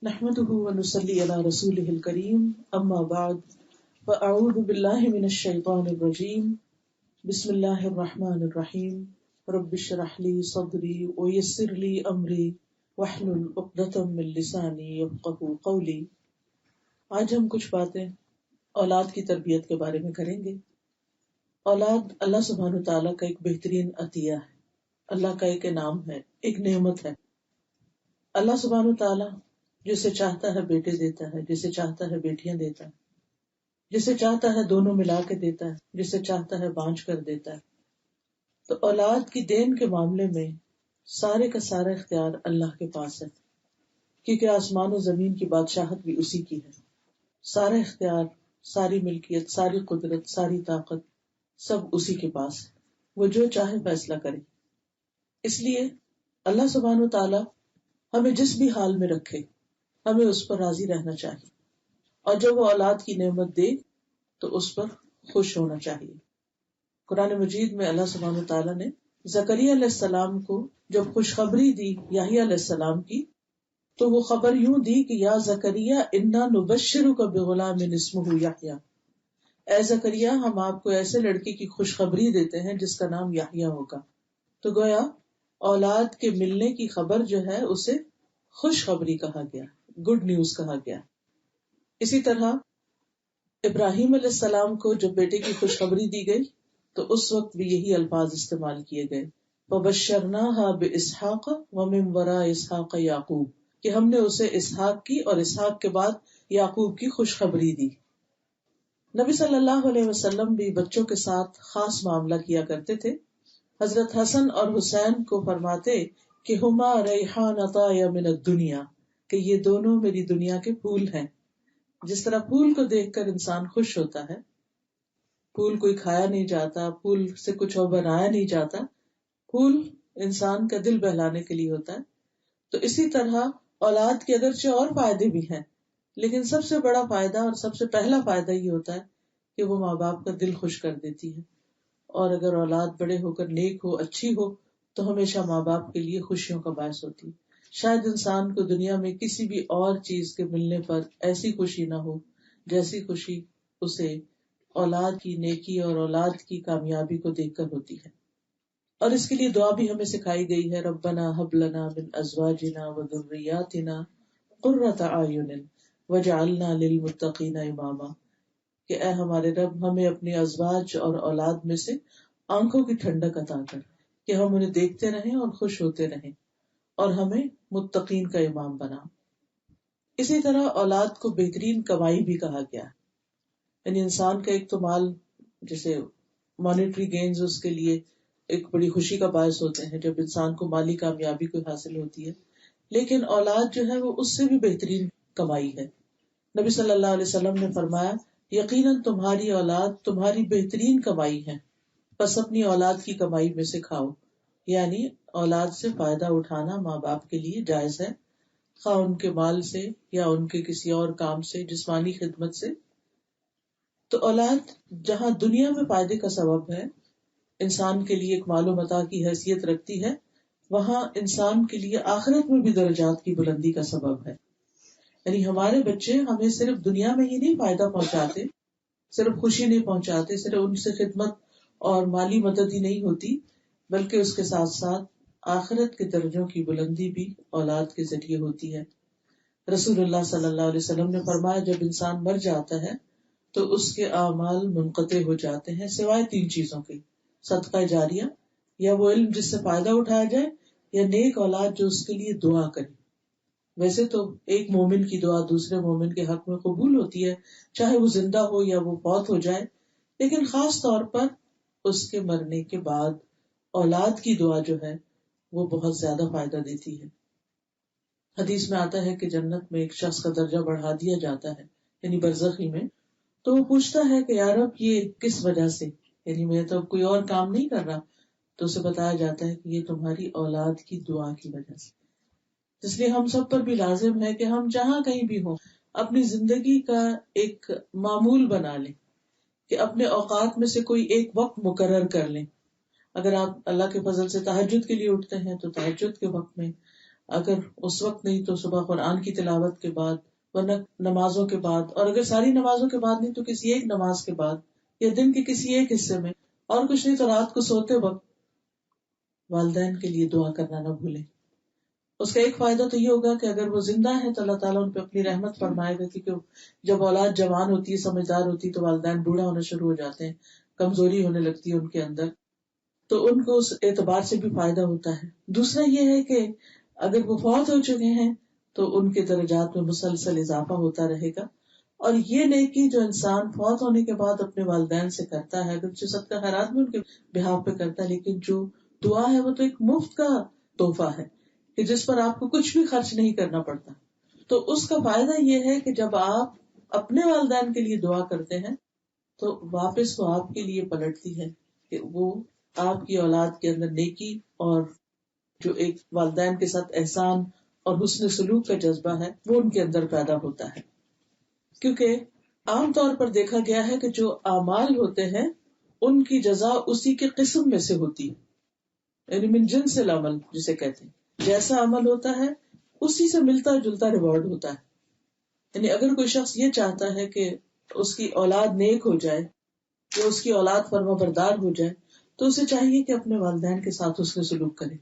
نحمده ونصلي على رسوله الكريم اما بعد فاعوذ بالله من الشيطان الرجيم بسم الله الرحمن الرحيم رب اشرح لي صدري ويسر لي امري واحلل عقدة من لساني يفقهوا قولي۔ آج ہم کچھ باتیں اولاد کی تربیت کے بارے میں کریں گے۔ اولاد اللہ سبحانہ تعالیٰ کا ایک بہترین عطیہ ہے، اللہ کا ایک انعام ہے، ایک نعمت ہے۔ اللہ سبحانہ تعالیٰ جسے چاہتا ہے بیٹے دیتا ہے، جسے چاہتا ہے بیٹیاں دیتا ہے، جسے چاہتا ہے دونوں ملا کے دیتا ہے، جسے چاہتا ہے بانجھ کر دیتا ہے۔ تو اولاد کی دین کے معاملے میں سارے کا سارا اختیار اللہ کے پاس ہے، کیونکہ آسمان و زمین کی بادشاہت بھی اسی کی ہے۔ سارا اختیار، ساری ملکیت، ساری قدرت، ساری طاقت سب اسی کے پاس ہے، وہ جو چاہے فیصلہ کرے۔ اس لیے اللہ سبحانہ و تعالی ہمیں جس بھی حال میں رکھے ہمیں اس پر راضی رہنا چاہیے، اور جب وہ اولاد کی نعمت دے تو اس پر خوش ہونا چاہیے۔ قرآن مجید میں اللہ سبحانہ تعالیٰ نے زکریا علیہ السلام کو جب خوشخبری دی یحییٰ علیہ السلام کی، تو وہ خبر یوں دی کہ یا زکریا انا نبشرک بغلام اسمہ یحییٰ، اے زکریا ہم آپ کو ایسے لڑکے کی خوشخبری دیتے ہیں جس کا نام یحییٰ ہوگا۔ تو گویا اولاد کے ملنے کی خبر جو ہے اسے خوشخبری کہا گیا، گڈ نیوز کہا گیا۔ اسی طرح ابراہیم علیہ السلام کو جب بیٹے کی خوشخبری دی گئی تو اس وقت بھی یہی الفاظ استعمال کیے گئے، وَبَشَّرْنَاهَا بِإِسْحَاقَ وَمِن وَرَاءِ إِسْحَاقَ یعقوب، کہ ہم نے اسے اسحاق کی اور اسحاق کے بعد یعقوب کی خوشخبری دی۔ نبی صلی اللہ علیہ وسلم بھی بچوں کے ساتھ خاص معاملہ کیا کرتے تھے۔ حضرت حسن اور حسین کو فرماتے کہ ہما ریحانتای من الدنیا، کہ یہ دونوں میری دنیا کے پھول ہیں۔ جس طرح پھول کو دیکھ کر انسان خوش ہوتا ہے، پھول کوئی کھایا نہیں جاتا، پھول سے کچھ اور بنایا نہیں جاتا، پھول انسان کا دل بہلانے کے لیے ہوتا ہے، تو اسی طرح اولاد کے اگرچہ اور فائدے بھی ہیں، لیکن سب سے بڑا فائدہ اور سب سے پہلا فائدہ یہ ہوتا ہے کہ وہ ماں باپ کا دل خوش کر دیتی ہے۔ اور اگر اولاد بڑے ہو کر نیک ہو، اچھی ہو، تو ہمیشہ ماں باپ کے لیے خوشیوں کا باعث ہوتی ہے۔ شاید انسان کو دنیا میں کسی بھی اور چیز کے ملنے پر ایسی خوشی نہ ہو جیسی خوشی اسے اولاد کی نیکی اور اولاد کی کامیابی کو دیکھ کر ہوتی ہے۔ اور اس کے لیے دعا بھی ہمیں سکھائی گئی ہے، ربنا ہب لنا من ازواجنا وذریاتنا قرۃ اعین واجعلنا للمتقین اماما، کہ اے ہمارے رب ہمیں اپنے ازواج اور اولاد میں سے آنکھوں کی ٹھنڈک عطا کر، کہ ہم انہیں دیکھتے رہیں اور خوش ہوتے رہیں، اور ہمیں متقین کا امام بنا۔ اسی طرح اولاد کو بہترین کمائی بھی کہا گیا، یعنی انسان کا ایک تو مال، جیسے مانیٹری گینز اس کے لیے ایک بڑی خوشی کا باعث ہوتے ہیں جب انسان کو مالی کامیابی کوئی حاصل ہوتی ہے، لیکن اولاد جو ہے وہ اس سے بھی بہترین کمائی ہے۔ نبی صلی اللہ علیہ وسلم نے فرمایا یقیناً تمہاری اولاد تمہاری بہترین کمائی ہے، بس اپنی اولاد کی کمائی میں سے کھاؤ۔ یعنی اولاد سے فائدہ اٹھانا ماں باپ کے لیے جائز ہے، خواہ ان کے مال سے یا ان کے کسی اور کام سے، جسمانی خدمت سے۔ تو اولاد جہاں دنیا میں فائدے کا سبب ہے، انسان کے لیے ایک مال و متاع کی حیثیت رکھتی ہے، وہاں انسان کے لیے آخرت میں بھی درجات کی بلندی کا سبب ہے۔ یعنی ہمارے بچے ہمیں صرف دنیا میں ہی نہیں فائدہ پہنچاتے، صرف خوشی نہیں پہنچاتے، صرف ان سے خدمت اور مالی مدد ہی نہیں ہوتی، بلکہ اس کے ساتھ ساتھ آخرت کے درجوں کی بلندی بھی اولاد کے ذریعے ہوتی ہے۔ رسول اللہ صلی اللہ علیہ وسلم نے فرمایا جب انسان مر جاتا ہے تو اس کے اعمال منقطع ہو جاتے ہیں سوائے 3 چیزوں کے، صدقہ جاریہ، یا وہ علم جس سے فائدہ اٹھایا جائے، یا نیک اولاد جو اس کے لیے دعا کرے۔ ویسے تو ایک مومن کی دعا دوسرے مومن کے حق میں قبول ہوتی ہے، چاہے وہ زندہ ہو یا وہ فوت ہو جائے، لیکن خاص طور پر اس کے مرنے کے بعد اولاد کی دعا جو ہے وہ بہت زیادہ فائدہ دیتی ہے۔ حدیث میں آتا ہے کہ جنت میں ایک شخص کا درجہ بڑھا دیا جاتا ہے، یعنی برزخی میں، تو وہ پوچھتا ہے کہ یا رب یہ کس وجہ سے، یعنی میں تو اب کوئی اور کام نہیں کر رہا، تو اسے بتایا جاتا ہے کہ یہ تمہاری اولاد کی دعا کی وجہ سے۔ اس لیے ہم سب پر بھی لازم ہے کہ ہم جہاں کہیں بھی ہوں اپنی زندگی کا ایک معمول بنا لیں، کہ اپنے اوقات میں سے کوئی ایک وقت مقرر کر لیں۔ اگر آپ اللہ کے فضل سے تہجد کے لیے اٹھتے ہیں تو تہجد کے وقت میں، اگر اس وقت نہیں تو صبح قرآن کی تلاوت کے بعد، ورنہ نمازوں کے بعد، اور اگر ساری نمازوں کے بعد نہیں تو کسی ایک نماز کے بعد، یا دن کے کسی ایک حصے میں، اور کچھ نہیں تو رات کو سوتے وقت والدین کے لیے دعا کرنا نہ بھولیں. اس کا ایک فائدہ تو یہ ہوگا کہ اگر وہ زندہ ہے تو اللہ تعالیٰ ان پہ اپنی رحمت فرمائے گا، کیونکہ جب اولاد جوان ہوتی ہے، سمجھدار ہوتی ہے، تو والدین بوڑھا ہونا شروع ہو جاتے ہیں، کمزوری ہونے لگتی ہے ان کے اندر، تو ان کو اس اعتبار سے بھی فائدہ ہوتا ہے. دوسرا یہ ہے کہ اگر وہ فوت ہو چکے ہیں تو ان کے درجات میں مسلسل اضافہ ہوتا رہے گا. اور یہ نیکی جو انسان فوت ہونے کے بعد اپنے والدین سے کرتا ہے، اگر جو صدقہ خیرات بھی ان کے بہاف پہ کرتا ہے، لیکن جو دعا ہے وہ تو ایک مفت کا تحفہ ہے کہ جس پر آپ کو کچھ بھی خرچ نہیں کرنا پڑتا. تو اس کا فائدہ یہ ہے کہ جب آپ اپنے والدین کے لیے دعا کرتے ہیں تو واپس وہ آپ کے لیے پلٹتی ہے کہ وہ آپ کی اولاد کے اندر نیکی اور جو ایک والدین کے ساتھ احسان اور حسن سلوک کا جذبہ ہے وہ ان کے اندر پیدا ہوتا ہے. کیونکہ عام طور پر دیکھا گیا ہے کہ جو اعمال ہوتے ہیں ان کی جزا اسی کے قسم میں سے ہوتی ہے، یعنی من جنس العمل جسے کہتے ہیں. جیسا عمل ہوتا ہے اسی سے ملتا جلتا ریوارڈ ہوتا ہے. یعنی اگر کوئی شخص یہ چاہتا ہے کہ اس کی اولاد نیک ہو جائے یا اس کی اولاد فرما بردار ہو جائے تو اسے چاہیے کہ اپنے والدین کے ساتھ حسن سلوک کرے.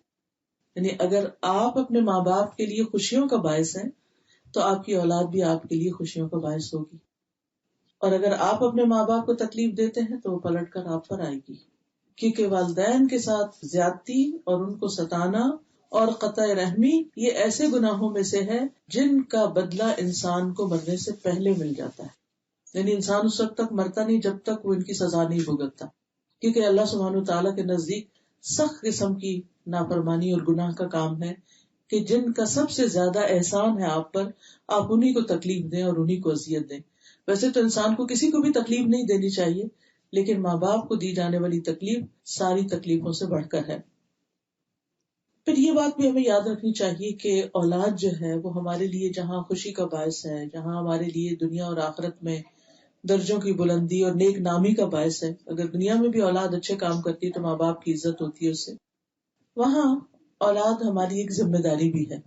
یعنی اگر آپ اپنے ماں باپ کے لیے خوشیوں کا باعث ہیں تو آپ کی اولاد بھی آپ کے لیے خوشیوں کا باعث ہوگی. اور اگر آپ اپنے ماں باپ کو تکلیف دیتے ہیں تو وہ پلٹ کر آپ پر آئے گی. کیونکہ والدین کے ساتھ زیادتی اور ان کو ستانا اور قطع رحمی یہ ایسے گناہوں میں سے ہے جن کا بدلہ انسان کو مرنے سے پہلے مل جاتا ہے. یعنی انسان اس وقت تک مرتا نہیں جب تک وہ ان کی سزا نہیں بھگتتا. کیونکہ اللہ سبحانہ وتعالیٰ کے نزدیک سخت قسم کی نافرمانی اور گناہ کا کام ہے کہ جن کا سب سے زیادہ احسان ہے آپ پر، آپ انہی کو تکلیف دیں اور انہی کو اذیت دیں. ویسے تو انسان کو کسی کو بھی تکلیف نہیں دینی چاہیے، لیکن ماں باپ کو دی جانے والی تکلیف ساری تکلیفوں سے بڑھ کر ہے. پھر یہ بات بھی ہمیں یاد رکھنی چاہیے کہ اولاد جو ہے وہ ہمارے لیے جہاں خوشی کا باعث ہے، جہاں ہمارے لیے دنیا اور آخرت میں درجوں کی بلندی اور نیک نامی کا باعث ہے. اگر دنیا میں بھی اولاد اچھے کام کرتی ہے تو ماں باپ کی عزت ہوتی ہے اس سے، وہاں اولاد ہماری ایک ذمہ داری بھی ہے.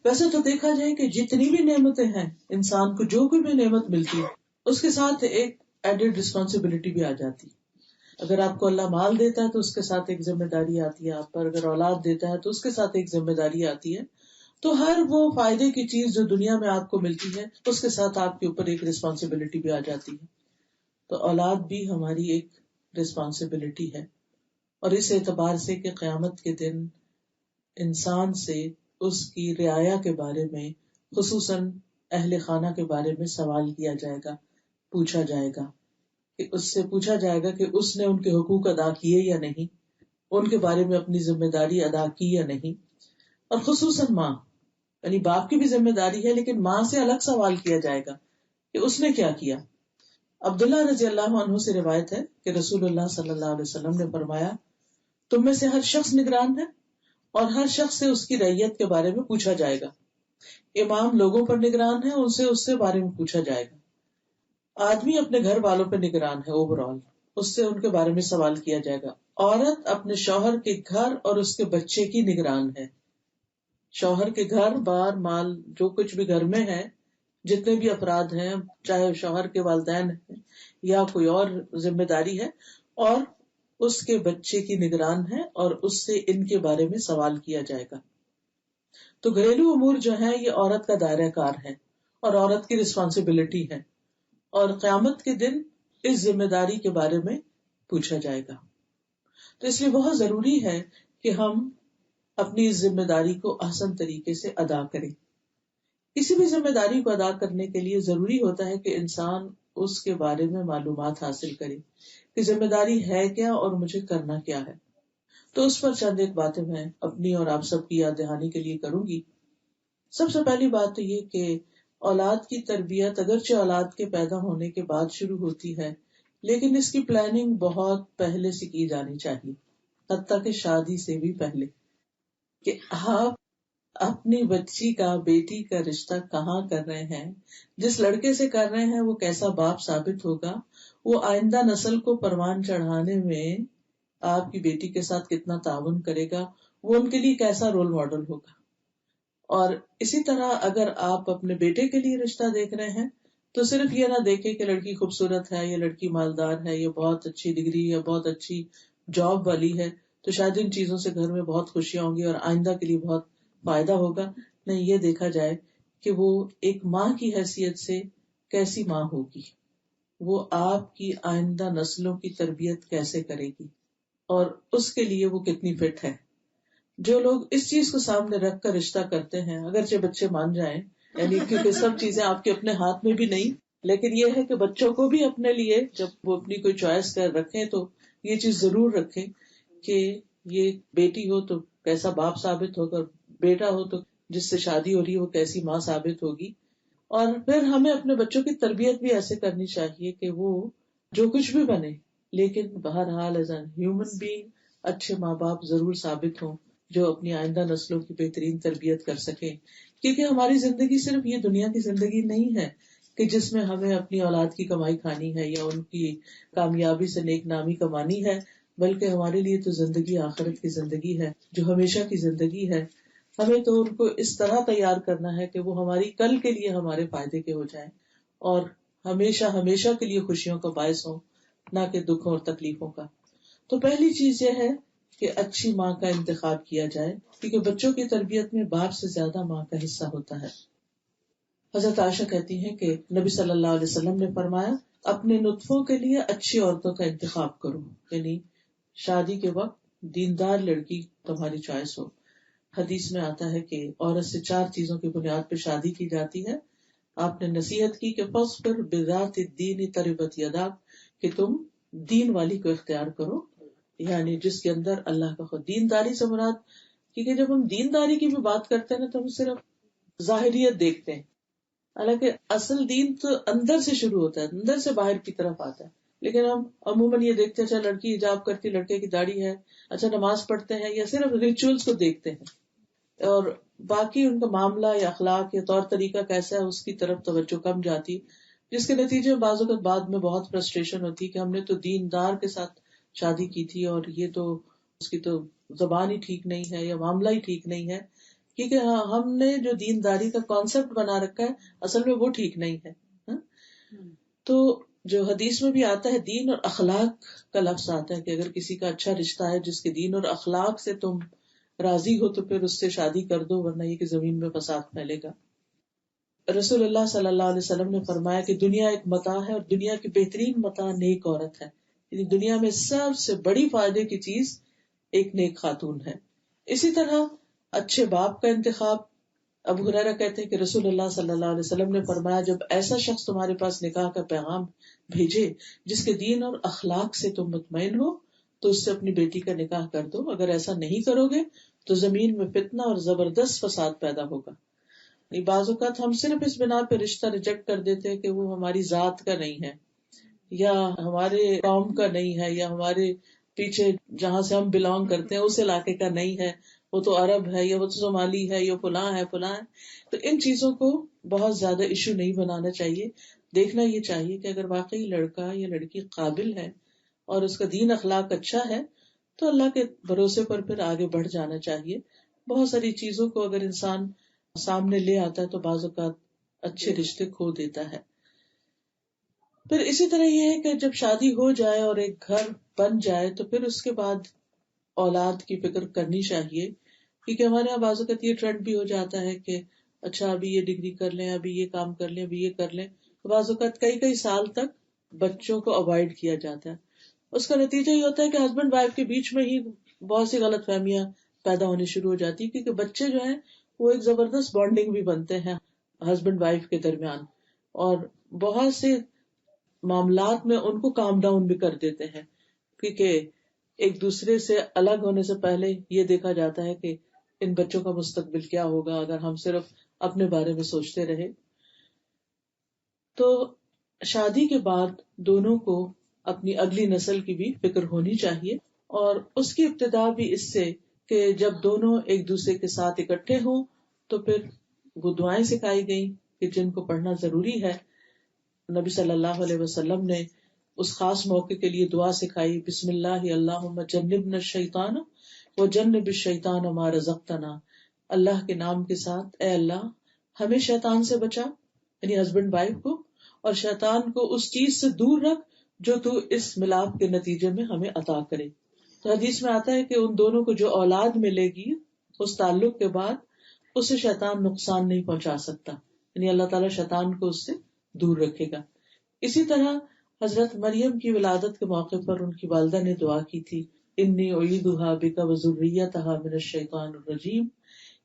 ویسے تو دیکھا جائے کہ جتنی بھی نعمتیں ہیں، انسان کو جو کوئی بھی نعمت ملتی ہے اس کے ساتھ ایک ایڈڈ رسپانسبلٹی بھی آ جاتی ہے. اگر آپ کو اللہ مال دیتا ہے تو اس کے ساتھ ایک ذمہ داری آتی ہے آپ پر، اگر اولاد دیتا ہے تو اس کے ساتھ ایک ذمہ داری آتی ہے. تو ہر وہ فائدے کی چیز جو دنیا میں آپ کو ملتی ہے اس کے ساتھ آپ کے اوپر ایک رسپانسبلٹی بھی آ جاتی ہے. تو اولاد بھی ہماری ایک رسپانسبلٹی ہے. اور اس اعتبار سے کہ قیامت کے دن انسان سے اس کی رعایا کے بارے میں، خصوصاً اہل خانہ کے بارے میں سوال کیا جائے گا، پوچھا جائے گا. کہ اس سے پوچھا جائے گا کہ اس نے ان کے حقوق ادا کیے یا نہیں، ان کے بارے میں اپنی ذمہ داری ادا کی یا نہیں. اور خصوصاً ماں، یعنی باپ کی بھی ذمہ داری ہے لیکن ماں سے الگ سوال کیا جائے گا کہ اس نے کیا کیا. عبداللہ رضی اللہ عنہ سے روایت ہے کہ رسول اللہ صلی اللہ علیہ وسلم نے فرمایا، تم میں سے ہر شخص نگران ہے اور ہر شخص سے اس کی رعیت کے بارے میں پوچھا جائے گا. امام لوگوں پر نگران ہے، ان سے اس سے بارے میں پوچھا جائے گا. آدمی اپنے گھر والوں پہ نگران ہے، اوور آل اس سے ان کے بارے میں سوال کیا جائے گا. عورت اپنے شوہر کے گھر اور اس کے بچے کی نگران ہے. شوہر کے گھر بار مال جو کچھ بھی گھر میں ہے، جتنے بھی افراد ہیں، چاہے شوہر کے والدین ہیں یا کوئی اور ذمہ داری ہے، اور اس کے بچے کی نگران ہے اور اس سے ان کے بارے میں سوال کیا جائے گا. تو گھریلو امور جو ہیں یہ عورت کا دائرہ کار ہے اور عورت کی رسپانسبلٹی ہے، اور قیامت کے دن اس ذمہ داری کے بارے میں پوچھا جائے گا. تو اس لیے بہت ضروری ہے کہ ہم اپنی اس ذمہ داری کو احسن طریقے سے ادا کریں. کسی بھی ذمہ داری کو ادا کرنے کے لیے ضروری ہوتا ہے کہ انسان اس کے بارے میں معلومات حاصل کرے کہ ذمہ داری ہے کیا اور مجھے کرنا کیا ہے. تو اس پر چند ایک باتیں میں اپنی اور آپ سب کی یاد دہانی کے لیے کروں گی. سب سے پہلی بات تو یہ کہ اولاد کی تربیت اگرچہ اولاد کے پیدا ہونے کے بعد شروع ہوتی ہے، لیکن اس کی پلاننگ بہت پہلے سے کی جانی چاہیے، حتیٰ کہ شادی سے بھی پہلے، کہ آپ اپنی بچی کا، بیٹی کا رشتہ کہاں کر رہے ہیں، جس لڑکے سے کر رہے ہیں وہ کیسا باپ ثابت ہوگا، وہ آئندہ نسل کو پروان چڑھانے میں آپ کی بیٹی کے ساتھ کتنا تعاون کرے گا، وہ ان کے لیے کیسا رول ماڈل ہوگا. اور اسی طرح اگر آپ اپنے بیٹے کے لیے رشتہ دیکھ رہے ہیں تو صرف یہ نہ دیکھیں کہ لڑکی خوبصورت ہے یا لڑکی مالدار ہے یا بہت اچھی ڈگری یا بہت اچھی جاب والی ہے تو شاید ان چیزوں سے گھر میں بہت خوشیاں ہوں گی اور آئندہ کے لیے بہت فائدہ ہوگا. نہیں، یہ دیکھا جائے کہ وہ ایک ماں کی حیثیت سے کیسی ماں ہوگی، وہ آپ کی آئندہ نسلوں کی تربیت کیسے کرے گی اور اس کے لیے وہ کتنی فٹ ہے. جو لوگ اس چیز کو سامنے رکھ کر رشتہ کرتے ہیں، اگرچہ بچے مان جائیں، یعنی کیونکہ سب چیزیں آپ کے اپنے ہاتھ میں بھی نہیں، لیکن یہ ہے کہ بچوں کو بھی اپنے لیے جب وہ اپنی کوئی چوائس کر رکھیں تو یہ چیز ضرور رکھیں کہ یہ بیٹی ہو تو کیسا باپ ثابت ہوگا، بیٹا ہو تو جس سے شادی ہو رہی ہے وہ کیسی ماں ثابت ہوگی. اور پھر ہمیں اپنے بچوں کی تربیت بھی ایسے کرنی چاہیے کہ وہ جو کچھ بھی بنے لیکن بہرحال ایز این ہیومن بینگ اچھے ماں باپ ضرور ثابت ہوں جو اپنی آئندہ نسلوں کی بہترین تربیت کر سکیں. کیونکہ ہماری زندگی صرف یہ دنیا کی زندگی نہیں ہے کہ جس میں ہمیں اپنی اولاد کی کمائی کھانی ہے یا ان کی کامیابی سے نیک نامی کمانی ہے، بلکہ ہمارے لیے تو زندگی آخرت کی زندگی ہے جو ہمیشہ کی زندگی ہے. ہمیں تو ان کو اس طرح تیار کرنا ہے کہ وہ ہماری کل کے لیے ہمارے فائدے کے ہو جائیں اور ہمیشہ ہمیشہ کے لیے خوشیوں کا باعث ہوں، نہ کہ دکھوں اور تکلیفوں کا. تو پہلی چیز یہ ہے کہ اچھی ماں کا انتخاب کیا جائے، کیونکہ بچوں کی تربیت میں باپ سے زیادہ ماں کا حصہ ہوتا ہے. حضرت عائشہ کہتی ہیں کہ نبی صلی اللہ علیہ وسلم نے فرمایا، اپنے نطفوں کے لیے اچھی عورتوں کا انتخاب کرو، یعنی شادی کے وقت دیندار لڑکی تمہاری چوائس ہو. حدیث میں آتا ہے کہ عورت سے 4 چیزوں کی بنیاد پہ شادی کی جاتی ہے. آپ نے نصیحت کی کہ فاصبر بذات الدین تربت یداک، کہ تم دین والی کو اختیار کرو، یعنی جس کے اندر اللہ کا خود. دینداری سے مراد، کیونکہ جب ہم دینداری کی بھی بات کرتے ہیں نا تو ہم صرف ظاہریت دیکھتے ہیں، حالانکہ اصل دین تو اندر سے شروع ہوتا ہے، اندر سے باہر کی طرف آتا ہے. لیکن ہم عموماً یہ دیکھتے ہیں اچھا لڑکی حجاب کرتی، لڑکے کی داڑھی ہے، اچھا نماز پڑھتے ہیں، یا صرف ریچولز کو دیکھتے ہیں اور باقی ان کا معاملہ یا اخلاق یا طور طریقہ کیسا ہے اس کی طرف توجہ کم جاتی، جس کے نتیجے میں بعض اوقات بعد میں بہت فرسٹریشن ہوتی کہ ہم نے تو دیندار کے ساتھ شادی کی تھی اور یہ تو اس کی تو زبان ہی ٹھیک نہیں ہے یا معاملہ ہی ٹھیک نہیں ہے، کیونکہ ہم نے جو دینداری کا کانسیپٹ بنا رکھا ہے اصل میں وہ ٹھیک نہیں ہے. تو جو حدیث میں بھی آتا ہے دین اور اخلاق کا لفظ آتا ہے کہ اگر کسی کا اچھا رشتہ ہے جس کے دین اور اخلاق سے تم راضی ہو تو پھر اس سے شادی کر دو، ورنہ یہ کہ زمین میں فساد پھیلے گا. رسول اللہ صلی اللہ علیہ وسلم نے فرمایا کہ دنیا ایک متاع ہے اور دنیا کی بہترین متاع نیک عورت ہے، یعنی دنیا میں سب سے بڑی فائدے کی چیز ایک نیک خاتون ہے. اسی طرح اچھے باپ کا انتخاب. ابو ہریرہ کہتے ہیں کہ رسول اللہ صلی اللہ علیہ وسلم نے فرمایا، جب ایسا شخص تمہارے پاس نکاح کا پیغام بھیجے جس کے دین اور اخلاق سے تم مطمئن ہو تو اس سے اپنی بیٹی کا نکاح کر دو، اگر ایسا نہیں کرو گے تو زمین میں فتنہ اور زبردست فساد پیدا ہوگا. بعض اوقات ہم صرف اس بنا پہ رشتہ ریجیکٹ کر دیتے ہیں کہ وہ ہماری ذات کا نہیں ہے یا ہمارے قوم کا نہیں ہے یا ہمارے پیچھے جہاں سے ہم بلانگ کرتے ہیں اس علاقے کا نہیں ہے، وہ تو عرب ہے یا وہ تو صومالی ہے یا فلاں ہے فلاں ہے. تو ان چیزوں کو بہت زیادہ ایشو نہیں بنانا چاہیے. دیکھنا یہ چاہیے کہ اگر واقعی لڑکا یا لڑکی قابل ہے اور اس کا دین اخلاق اچھا ہے تو اللہ کے بھروسے پر پھر آگے بڑھ جانا چاہیے. بہت ساری چیزوں کو اگر انسان سامنے لے آتا ہے تو بعض اوقات اچھے رشتے کھو دیتا ہے. پھر اسی طرح یہ ہے کہ جب شادی ہو جائے اور ایک گھر بن جائے تو پھر اس کے بعد اولاد کی فکر کرنی چاہیے، کیونکہ ہمارے یہاں بعض اوقات یہ ٹرینڈ بھی ہو جاتا ہے کہ اچھا ابھی یہ ڈگری کر لیں، ابھی یہ کام کر لیں، ابھی یہ کر لیں. تو بعض اوقات کئی سال تک بچوں کو اوائڈ کیا جاتا ہے. اس کا نتیجہ یہ ہوتا ہے کہ ہسبینڈ وائف کے بیچ میں ہی بہت سی غلط فہمیاں پیدا ہونی شروع ہو جاتی، کیونکہ بچے جو ہیں وہ ایک زبردست بانڈنگ بھی بنتے ہیں ہسبینڈ وائف کے درمیان اور بہت سے معاملات میں ان کو کام ڈاؤن بھی کر دیتے ہیں، کیونکہ ایک دوسرے سے الگ ہونے سے پہلے یہ دیکھا جاتا ہے کہ ان بچوں کا مستقبل کیا ہوگا اگر ہم صرف اپنے بارے میں سوچتے رہے. تو شادی کے بعد دونوں کو اپنی اگلی نسل کی بھی فکر ہونی چاہیے، اور اس کی ابتدا بھی اس سے کہ جب دونوں ایک دوسرے کے ساتھ اکٹھے ہوں تو پھر وہ دعائیں سکھائی گئیں کہ جن کو پڑھنا ضروری ہے. نبی صلی اللہ علیہ وسلم نے اس خاص موقع کے لیے دعا سکھائی، بسم اللہ اللہم جنبنا الشیطان وجنب الشیطان ما رزقتنا. اللہ کے نام کے ساتھ اے اللہ ہمیں شیطان سے بچا، یعنی ہسبینڈ وائف کو، اور شیطان کو اس چیز سے دور رکھ جو تو اس ملاپ کے نتیجے میں ہمیں عطا کرے. تو حدیث میں آتا ہے کہ ان دونوں کو جو اولاد ملے گی اس تعلق کے بعد اسے شیطان نقصان نہیں پہنچا سکتا، یعنی اللہ تعالیٰ شیطان کو اس سے دور رکھے گا. اسی طرح حضرت مریم کی ولادت کے موقع پر ان کی والدہ نے دعا کی تھی، انی اعیدھا بک وذریتھا من الشیطان الرجیم،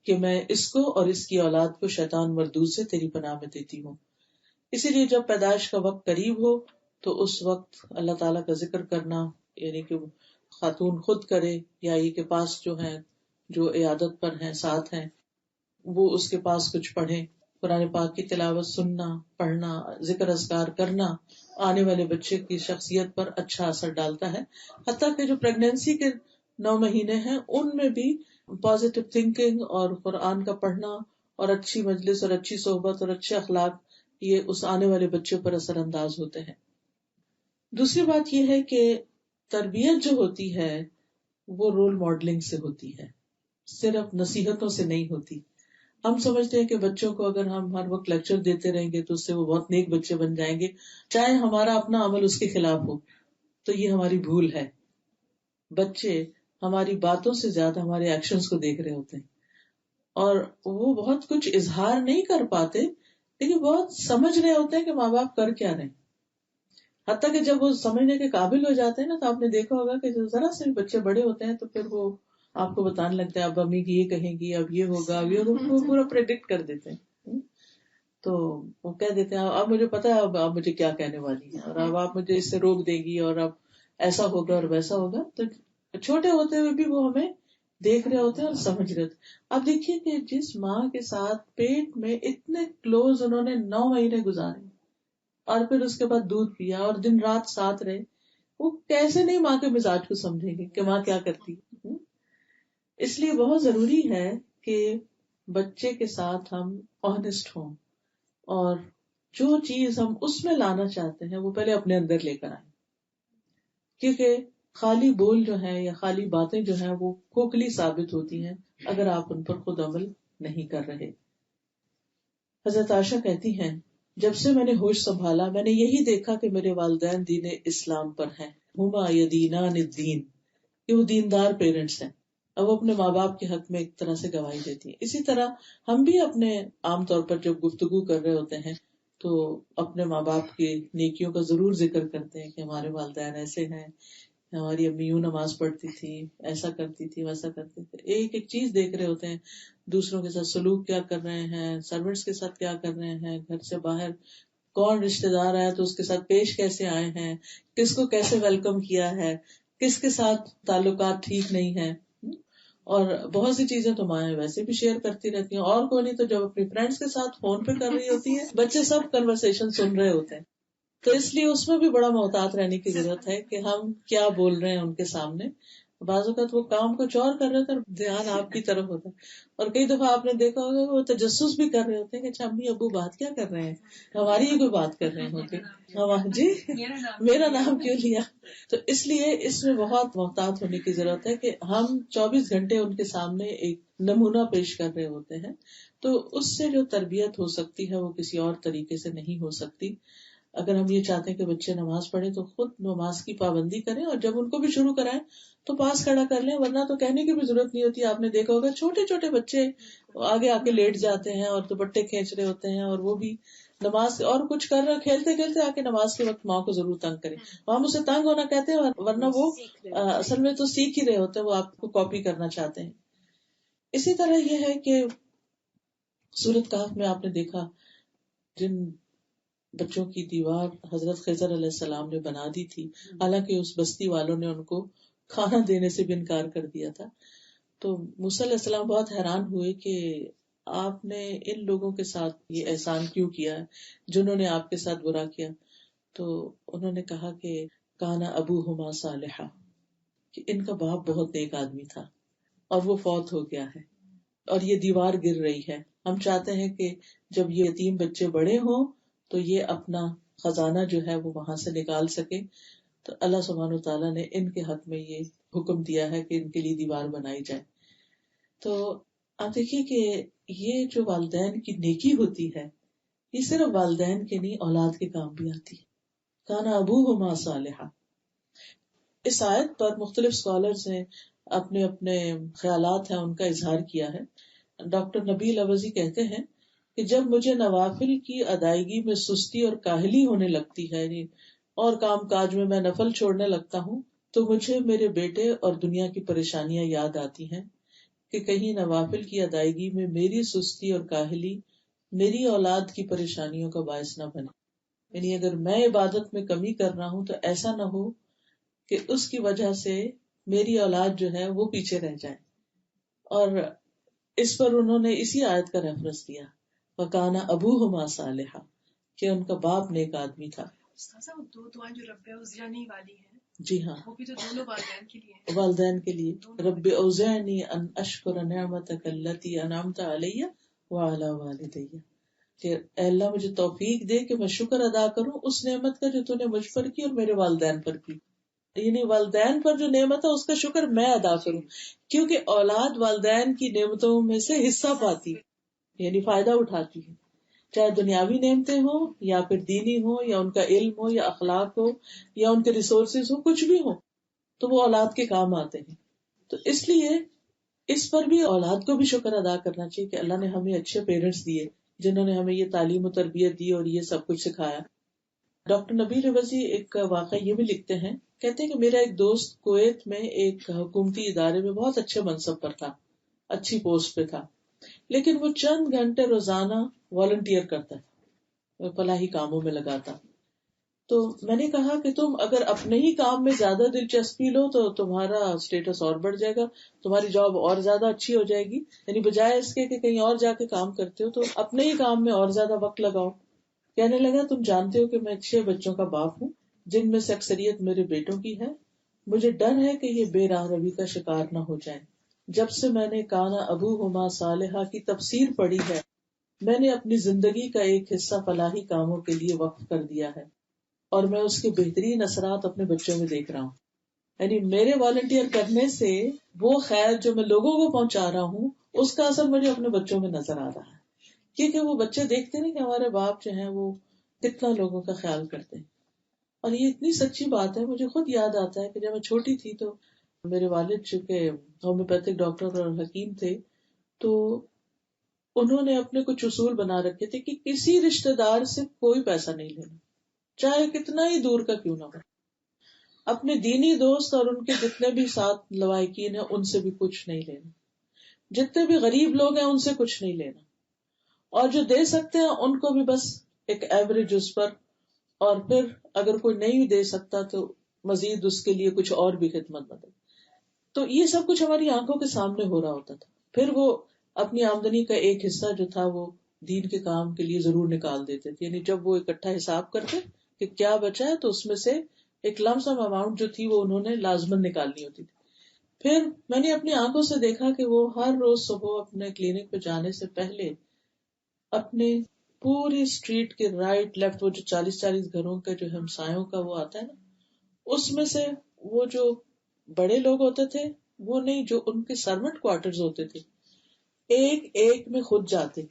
کہ میں اس کو اور اس کی اولاد کو شیطان مردود سے تیری پناہ میں دیتی ہوں. اسی لیے جب پیدائش کا وقت قریب ہو تو اس وقت اللہ تعالیٰ کا ذکر کرنا، یعنی کہ خاتون خود کرے یا یہ کے پاس جو ہیں جو عیادت پر ہیں ساتھ ہیں وہ اس کے پاس کچھ پڑھیں، قرآن پاک کی تلاوت سننا، پڑھنا، ذکر اذکار کرنا آنے والے بچے کی شخصیت پر اچھا اثر ڈالتا ہے. حتیٰ کہ جو پریگنینسی کے 9 مہینے ہیں ان میں بھی پازیٹیو تھنکنگ اور قرآن کا پڑھنا اور اچھی مجلس اور اچھی صحبت اور اچھے اخلاق یہ اس آنے والے بچے پر اثر انداز ہوتے ہیں. دوسری بات یہ ہے کہ تربیت جو ہوتی ہے وہ رول ماڈلنگ سے ہوتی ہے، صرف نصیحتوں سے نہیں ہوتی. ہم سمجھتے ہیں کہ بچوں کو اگر ہم ہر وقت لیکچر دیتے رہیں گے تو اس سے وہ بہت نیک بچے بن جائیں گے، چاہے ہمارا اپنا عمل اس کے خلاف ہو. تو یہ ہماری بھول ہے. بچے ہماری باتوں سے زیادہ ہمارے ایکشنز کو دیکھ رہے ہوتے ہیں، اور وہ بہت کچھ اظہار نہیں کر پاتے لیکن بہت سمجھ رہے ہوتے ہیں کہ ماں باپ کر کیا رہے. حتیٰ کہ جب وہ سمجھنے کے قابل ہو جاتے ہیں نا تو آپ نے دیکھا ہوگا کہ ذرا سے بچے بڑے ہوتے ہیں تو پھر وہ آپ کو بتانے لگتے ہیں اب امی کی یہ کہیں گی، اب یہ ہوگا، اب یہ ہوگا، وہ پورا پریڈکٹ کر دیتے ہیں. تو وہ کہہ دیتے ہیں اب مجھے پتا ہے اب آپ مجھے کیا کہنے والی ہیں، اور اب آپ مجھے اس سے روک دے گی اور اب ایسا ہوگا اور ویسا ہوگا. تو چھوٹے ہوتے ہوئے بھی وہ ہمیں دیکھ رہے ہوتے ہیں اور سمجھ رہے ہوتے ہیں. اب دیکھیے کہ جس ماں کے ساتھ پیٹ میں اتنے کلوز انہوں نے 9 مہینے گزارے اور پھر اس کے بعد دودھ پیا اور دن رات ساتھ رہے، وہ کیسے نہیں ماں کے مزاج کو سمجھیں گے کہ ماں کیا کرتی ہے. اس لیے بہت ضروری ہے کہ بچے کے ساتھ ہم آنےسٹ ہوں اور جو چیز ہم اس میں لانا چاہتے ہیں وہ پہلے اپنے اندر لے کر آئیں، کیونکہ خالی بول جو ہیں یا خالی باتیں جو ہیں وہ کھوکھلی ثابت ہوتی ہیں اگر آپ ان پر خود عمل نہیں کر رہے. حضرت عائشہ کہتی ہیں جب سے میں نے ہوش سنبھالا میں نے یہی دیکھا کہ میرے والدین دین اسلام پر ہیں، ہما یدینان الدین، کہ وہ دیندار پیرنٹس ہیں. اب وہ اپنے ماں باپ کے حق میں ایک طرح سے گواہی دیتی ہیں. اسی طرح ہم بھی اپنے عام طور پر جب گفتگو کر رہے ہوتے ہیں تو اپنے ماں باپ کی نیکیوں کا ضرور ذکر کرتے ہیں کہ ہمارے والدین ایسے ہیں، ہماری امی یوں نماز پڑھتی تھی، ایسا کرتی تھی، ویسا کرتی تھی. ایک ایک چیز دیکھ رہے ہوتے ہیں، دوسروں کے ساتھ سلوک کیا کر رہے ہیں، سروینٹس کے ساتھ کیا کر رہے ہیں، گھر سے باہر کون رشتے دار آیا تو اس کے ساتھ پیش کیسے آئے ہیں، کس کو کیسے ویلکم کیا ہے، کس کے ساتھ تعلقات ٹھیک نہیں ہیں. اور بہت سی چیزیں تو مائیں ویسے بھی شیئر کرتی رہتی ہیں، اور کوئی نہیں تو جب اپنی فرینڈس کے ساتھ فون پہ کر رہی ہوتی ہے بچے سب کنورسیشن سن رہے ہوتے ہیں. تو اس لیے اس میں بھی بڑا محتاط رہنے کی ضرورت ہے کہ ہم کیا بول رہے ہیں ان کے سامنے. بعض اوقات وہ کام کچھ اور کر رہے تھے اور دھیان آپ کی طرف ہوتا ہے. اور کئی دفعہ آپ نے دیکھا ہوگا وہ تجسس بھی کر رہے ہوتے ہیں کہ اچھا امی ابو بات کیا کر رہے ہیں، ہماری ہی کوئی بات کر رہے ہوتے ہیں، جی میرا نام کیوں لیا. تو اس لیے اس میں بہت محتاط ہونے کی ضرورت ہے کہ ہم 24 گھنٹے ان کے سامنے ایک نمونہ پیش کر رہے ہوتے ہیں. تو اس سے جو تربیت ہو سکتی ہے وہ کسی اور طریقے سے نہیں ہو سکتی. اگر ہم یہ چاہتے ہیں کہ بچے نماز پڑھیں تو خود نماز کی پابندی کریں، اور جب ان کو بھی شروع کرائیں تو پاس کھڑا کر لیں، ورنہ تو کہنے کی بھی ضرورت نہیں ہوتی. آپ نے دیکھا ہوگا چھوٹے چھوٹے بچے آگے آ کے لیٹ جاتے ہیں اور دوپٹے کھینچ رہے ہوتے ہیں، اور وہ بھی نماز اور کچھ کر رہے کھیلتے کھیلتے آ کے نماز کے وقت ماں کو ضرور تنگ کریں. ہم اسے تنگ ہونا کہتے ہیں، ورنہ وہ اصل میں تو سیکھ ہی رہے ہوتے ہیں، وہ آپ کو کاپی کرنا چاہتے ہیں. اسی طرح یہ ہے کہ سورۃ کہف میں آپ نے دیکھا جن بچوں کی دیوار حضرت خضر علیہ السلام نے بنا دی تھی، حالانکہ اس بستی والوں نے ان کو کھانا دینے سے بھی انکار کر دیا تھا. تو موسیٰ علیہ السلام بہت حیران ہوئے کہ آپ نے ان لوگوں کے ساتھ یہ احسان کیوں کیا ہے جنہوں نے آپ کے ساتھ برا کیا. تو انہوں نے کہا کہ کانا ابوہما صالحا، کہ ان کا باپ بہت نیک آدمی تھا اور وہ فوت ہو گیا ہے اور یہ دیوار گر رہی ہے. ہم چاہتے ہیں کہ جب یہ یتیم بچے بڑے ہوں تو یہ اپنا خزانہ جو ہے وہ وہاں سے نکال سکے. تو اللہ سبحانہ تعالیٰ نے ان کے حق میں یہ حکم دیا ہے کہ ان کے لیے دیوار بنائی جائے. تو آپ دیکھیے کہ یہ جو والدین کی نیکی ہوتی ہے یہ صرف والدین کے نہیں اولاد کے کام بھی آتی ہے. کانا ابوہما صالحا. اس آیت پر مختلف اسکالرز نے اپنے اپنے خیالات ہیں ان کا اظہار کیا ہے. ڈاکٹر نبیل اوزی کہتے ہیں کہ جب مجھے نوافل کی ادائیگی میں سستی اور کاہلی ہونے لگتی ہے اور کام کاج میں نفل چھوڑنے لگتا ہوں تو مجھے میرے بیٹے اور دنیا کی پریشانیاں یاد آتی ہیں کہ کہیں نوافل کی ادائیگی میں میری سستی اور کاہلی میری اولاد کی پریشانیوں کا باعث نہ بنے. یعنی اگر میں عبادت میں کمی کر رہا ہوں تو ایسا نہ ہو کہ اس کی وجہ سے میری اولاد جو ہے وہ پیچھے رہ جائے. اور اس پر انہوں نے اسی آیت کا ریفرنس دیا وَكَانَ أَبُوهُمَا صَالِحًا کہ ان کا باپ نیک آدمی تھا. دو دعائیں جو رب اوزعنی والی ہیں جی ہاں وہ بھی تو دونوں والدین کے لیے ہیں. والدین کے لیے رب اوزعنی ان اشکر نعمتک التی انعمت علی وعلی والدی کہ اے اللہ مجھے توفیق دے کہ میں شکر ادا کروں اس نعمت کا جو تو نے مجھ پر کی اور میرے والدین پر کی. یعنی والدین پر جو نعمت ہے اس کا شکر میں ادا کروں کیونکہ اولاد والدین کی نعمتوں میں سے حصہ پاتی یعنی فائدہ اٹھاتی ہے چاہے دنیاوی نعمتیں ہوں یا پھر دینی ہو یا ان کا علم ہو یا اخلاق ہو یا ان کے ریسورسز ہو کچھ بھی ہو تو وہ اولاد کے کام آتے ہیں. تو اس لیے اس پر بھی اولاد کو بھی شکر ادا کرنا چاہیے کہ اللہ نے ہمیں اچھے پیرنٹس دیے جنہوں نے ہمیں یہ تعلیم و تربیت دی اور یہ سب کچھ سکھایا. ڈاکٹر نبیل اوزی ایک واقعہ یہ بھی لکھتے ہیں کہتے ہیں کہ میرا ایک دوست کویت میں ایک حکومتی ادارے میں بہت اچھے منصب پر تھا اچھی پوسٹ پہ تھا لیکن وہ چند گھنٹے روزانہ والنٹیئر کرتا ہے فلاحی کاموں میں لگاتا. تو میں نے کہا کہ تم اگر اپنے ہی کام میں زیادہ دلچسپی لو تو تمہارا اسٹیٹس اور بڑھ جائے گا تمہاری جاب اور زیادہ اچھی ہو جائے گی. یعنی بجائے اس کے کہ کہیں اور جا کے کام کرتے ہو تو اپنے ہی کام میں اور زیادہ وقت لگاؤ. کہنے لگا تم جانتے ہو کہ میں 6 بچوں کا باپ ہوں جن میں سے اکثریت میرے بیٹوں کی ہے. مجھے ڈر ہے کہ یہ بے راہ روی کا شکار نہ ہو جائیں. جب سے میں نے کانا ابوہما صالحا کی تفسیر پڑھی ہے میں نے اپنی زندگی کا ایک حصہ فلاحی کاموں کے لیے وقف کر دیا ہے اور میں اس کے بہترین اثرات اپنے بچوں میں دیکھ رہا ہوں. یعنی میرے والنٹیئر کرنے سے وہ خیر جو میں لوگوں کو پہنچا رہا ہوں اس کا اثر مجھے اپنے بچوں میں نظر آ رہا ہے کیونکہ وہ بچے دیکھتے نہیں کہ ہمارے باپ جو ہیں وہ کتنا لوگوں کا خیال کرتے ہیں. اور یہ اتنی سچی بات ہے مجھے خود یاد آتا ہے کہ جب میں چھوٹی تھی تو میرے والد چونکہ ہومیوپیتھک ڈاکٹر اور حکیم تھے تو انہوں نے اپنے کچھ اصول بنا رکھے تھے کہ کسی رشتے دار سے کوئی پیسہ نہیں لینا چاہے کتنا ہی دور کا کیوں نہ ہو. اپنے دینی دوست اور ان کے جتنے بھی ساتھ لوائقین ہیں ان سے بھی کچھ نہیں لینا. جتنے بھی غریب لوگ ہیں ان سے کچھ نہیں لینا اور جو دے سکتے ہیں ان کو بھی بس ایک ایوریج اس پر اور پھر اگر کوئی نہیں بھی دے سکتا تو مزید اس کے لیے کچھ اور بھی خدمت نہ دے. تو یہ سب کچھ ہماری آنکھوں کے سامنے ہو رہا ہوتا تھا. پھر وہ اپنی آمدنی کا ایک حصہ جو تھا وہ دین کے کام کے لیے ضرور نکال دیتے تھے. یعنی جب وہ اکٹھا حساب کرتے کہ کیا بچا ہے تو اس میں سے ایک لم سم اماؤنٹ جو تھی وہ انہوں نے لازمن نکالنی ہوتی تھی. پھر میں نے اپنی آنکھوں سے دیکھا کہ وہ ہر روز صبح اپنے کلینک پہ جانے سے پہلے اپنے پوری اسٹریٹ کے رائٹ لیفٹ وہ جو 40 گھروں کے جو ہمسایوں کا وہ آتا ہے نا اس میں سے وہ جو بڑے لوگ ہوتے تھے وہ نہیں جو ان کے سرونٹ کوارٹرز ہوتے تھے ایک ایک میں خود جاتے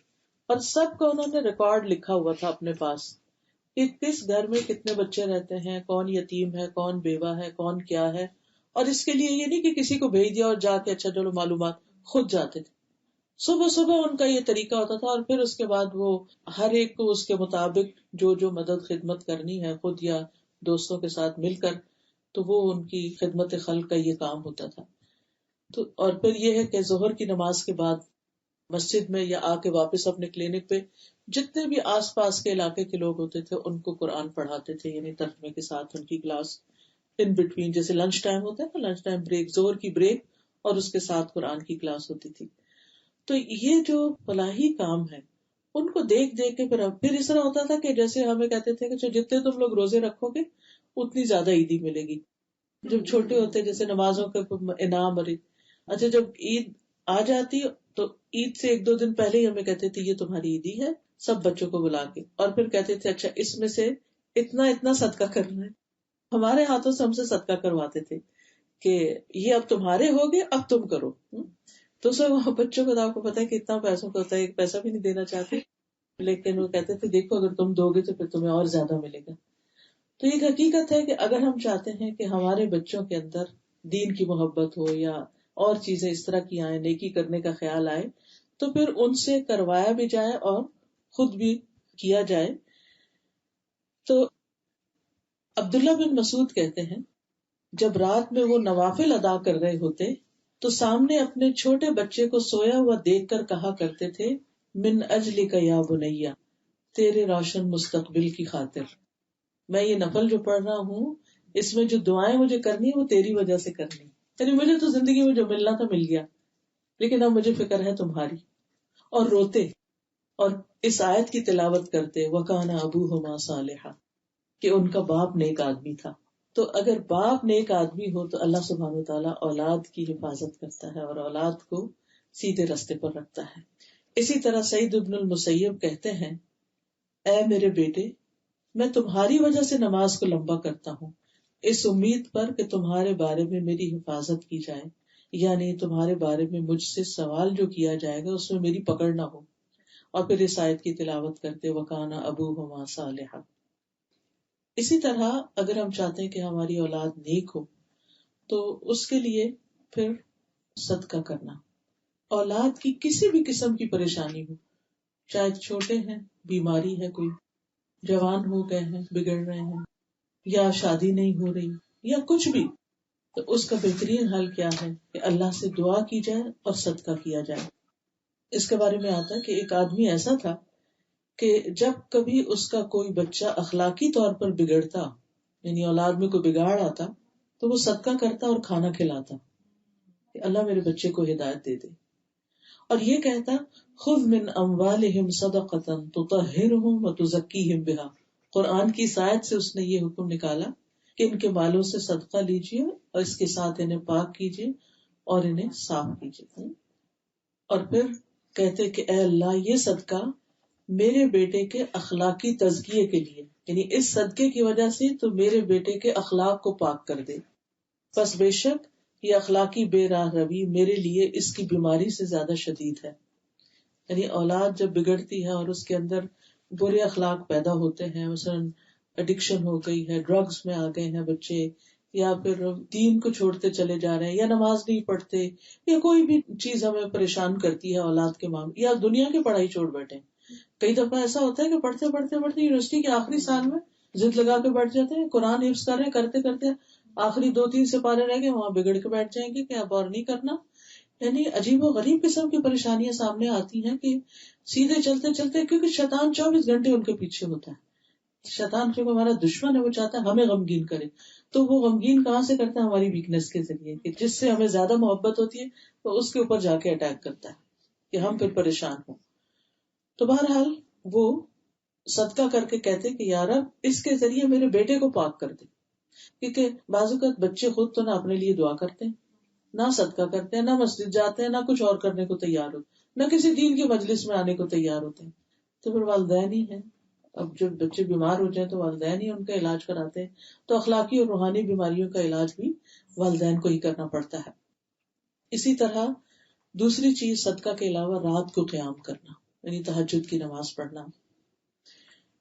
اور سب کا انہوں نے ریکارڈ لکھا ہوا تھا اپنے پاس کہ کس گھر میں کتنے بچے رہتے ہیں کون یتیم ہے کون بیوہ ہے کون کیا ہے. اور اس کے لیے یہ نہیں کہ کسی کو بھیج دیا اور جا کے اچھا چلو معلومات خود جاتے تھے. صبح صبح ان کا یہ طریقہ ہوتا تھا اور پھر اس کے بعد وہ ہر ایک کو اس کے مطابق جو مدد خدمت کرنی ہے خود یا دوستوں کے ساتھ مل کر تو وہ ان کی خدمت خلق کا یہ کام ہوتا تھا. تو اور پھر یہ ہے کہ ظہر کی نماز کے بعد مسجد میں یا آ کے واپس اپنے کلینک پہ جتنے بھی آس پاس کے علاقے کے لوگ ہوتے تھے ان کو قرآن پڑھاتے تھے. یعنی ترجمے کے ساتھ ان کی کلاس ان بٹوین جیسے لنچ ٹائم ہوتا ہے نا لنچ ٹائم بریک ظہر کی بریک اور اس کے ساتھ قرآن کی کلاس ہوتی تھی. تو یہ جو فلاحی کام ہے ان کو دیکھ دیکھ کے پھر اس طرح ہوتا تھا کہ جیسے ہمیں کہتے تھے کہ جتنے تم لوگ روزے رکھو گے اتنی زیادہ عیدی ملے گی. جب چھوٹے ہوتے جیسے نمازوں کا انعام اور اچھا جب عید آ جاتی تو عید سے 1-2 دن پہلے ہی ہمیں کہتے تھے یہ تمہاری عیدی ہے سب بچوں کو بلا کے اور پھر کہتے تھے اچھا اس میں سے اتنا صدقہ کرنا ہے. ہمارے ہاتھوں سے ہم سے صدقہ کرواتے تھے کہ یہ اب تمہارے ہو گئے اب تم کرو. تو سب بچوں کو تو آپ کو پتا ہے کہ اتنا پیسوں کا ہوتا ہے، ایک پیسہ بھی نہیں دینا چاہتے، لیکن وہ کہتے تھے دیکھو اگر تم دو گے تو پھر تمہیں اور زیادہ ملے گا. تو یہ حقیقت ہے کہ اگر ہم چاہتے ہیں کہ ہمارے بچوں کے اندر دین کی محبت ہو یا اور چیزیں اس طرح کی آئیں، نیکی کرنے کا خیال آئے، تو پھر ان سے کروایا بھی جائے اور خود بھی کیا جائے. تو عبداللہ بن مسعود کہتے ہیں جب رات میں وہ نوافل ادا کر رہے ہوتے تو سامنے اپنے چھوٹے بچے کو سویا ہوا دیکھ کر کہا کرتے تھے من اجلک یا بنیا، تیرے روشن مستقبل کی خاطر میں یہ نفل جو پڑھ رہا ہوں، اس میں جو دعائیں مجھے کرنی ہے وہ تیری وجہ سے کرنی، یعنی مجھے تو زندگی میں جو ملنا تھا مل گیا، لیکن اب مجھے فکر ہے تمہاری. اور روتے اور اس آیت کی تلاوت کرتے وَكَانَ أَبُوهُمَا صَالِحًا، کہ ان کا باپ نیک آدمی تھا. تو اگر باپ نیک آدمی ہو تو اللہ سبحانہ وتعالیٰ اولاد کی حفاظت کرتا ہے اور اولاد کو سیدھے رستے پر رکھتا ہے. اسی طرح سعید ابن المسیب کہتے ہیں اے میرے بیٹے، میں تمہاری وجہ سے نماز کو لمبا کرتا ہوں اس امید پر کہ تمہارے بارے میں میری حفاظت کی جائے، یعنی تمہارے بارے میں مجھ سے سوال جو کیا جائے گا اس میں میری پکڑ نہ ہو. اور پھر اس آیت کی تلاوت کرتے وَكَانَ أَبُوهُمَا صَالِحًا. اسی طرح اگر ہم چاہتے ہیں کہ ہماری اولاد نیک ہو تو اس کے لیے پھر صدقہ کرنا. اولاد کی کسی بھی قسم کی پریشانی ہو، چاہے چھوٹے ہیں، بیماری ہے، کوئی جوان ہو گئے ہیں، بگڑ رہے ہیں، یا شادی نہیں ہو رہی یا کچھ بھی، تو اس کا بہترین حل کیا ہے کہ اللہ سے دعا کی جائے اور صدقہ کیا جائے. اس کے بارے میں آتا ہے کہ ایک آدمی ایسا تھا کہ جب کبھی اس کا کوئی بچہ اخلاقی طور پر بگڑتا، یعنی اولاد میں کوئی بگاڑ آتا، تو وہ صدقہ کرتا اور کھانا کھلاتا کہ اللہ میرے بچے کو ہدایت دے دے. اور یہ کہتا خذ من اموالہم صدقۃ تطہرہم وتزکیہم بہا. قرآن کی اس آیت سے اس نے یہ حکم نکالا کہ ان کے مالوں سے صدقہ لیجیے اور اس کے ساتھ انہیں پاک کیجیے اور انہیں صاف کیجیے. اور پھر کہتے کہ اے اللہ یہ صدقہ میرے بیٹے کے اخلاقی تزکیے کے لیے، یعنی اس صدقے کی وجہ سے تو میرے بیٹے کے اخلاق کو پاک کر دے، بس بے شک یہ اخلاقی بے راہ روی میرے لیے اس کی بیماری سے زیادہ شدید ہے. یعنی اولاد جب بگڑتی ہے اور اس کے اندر برے اخلاق پیدا ہوتے ہیں، مثلاً ایڈکشن ہو گئی ہے، ڈرگز میں آ گئے ہیں بچے، یا پھر دین کو چھوڑتے چلے جا رہے ہیں، یا نماز نہیں پڑھتے، یا کوئی بھی چیز ہمیں پریشان کرتی ہے اولاد کے معاملے، یا دنیا کی پڑھائی چھوڑ بیٹھے. کئی دفعہ ایسا ہوتا ہے کہ پڑھتے پڑھتے پڑھتے یونیورسٹی کے آخری سال میں ضد لگا کے بیٹھ جاتے ہیں، قرآن حفظ کر رہے کرتے کرتے آخری 2-3 سپارے رہ گئے، وہاں بگڑ کے بیٹھ جائیں گے کہ اب اور نہیں کرنا. یعنی عجیب و غریب قسم کی پریشانیاں سامنے آتی ہیں کہ سیدھے چلتے چلتے، کیونکہ شیطان 24 گھنٹے ان کے پیچھے ہوتا ہے. شیطان جو ہمارا دشمن ہے وہ چاہتا ہے ہمیں غمگین کرے، تو وہ غمگین کہاں سے کرتا ہے؟ ہماری ویکنس کے ذریعے، کہ جس سے ہمیں زیادہ محبت ہوتی ہے تو اس کے اوپر جا کے اٹیک کرتا ہے کہ ہم پھر پریشان ہوں. تو بہرحال وہ صدقہ کر کے کہتے کہ یا رب اس کے ذریعے میرے بیٹے کو پاک کر دے. کیونکہ بعض اوقات بچے خود تو نہ اپنے لیے دعا کرتے ہیں، نہ صدقہ کرتے ہیں، نہ مسجد جاتے ہیں، نہ کچھ اور کرنے کو تیار ہوتے، نہ کسی دین کی مجلس میں آنے کو تیار ہوتے ہیں. تو پھر والدین ہی ہیں، اب جب بچے بیمار ہو جائیں تو والدین ہی ان کا علاج کراتے ہیں. تو اخلاقی اور روحانی بیماریوں کا علاج بھی والدین کو ہی کرنا پڑتا ہے. اسی طرح دوسری چیز صدقہ کے علاوہ رات کو قیام کرنا، یعنی تہجد کی نماز پڑھنا.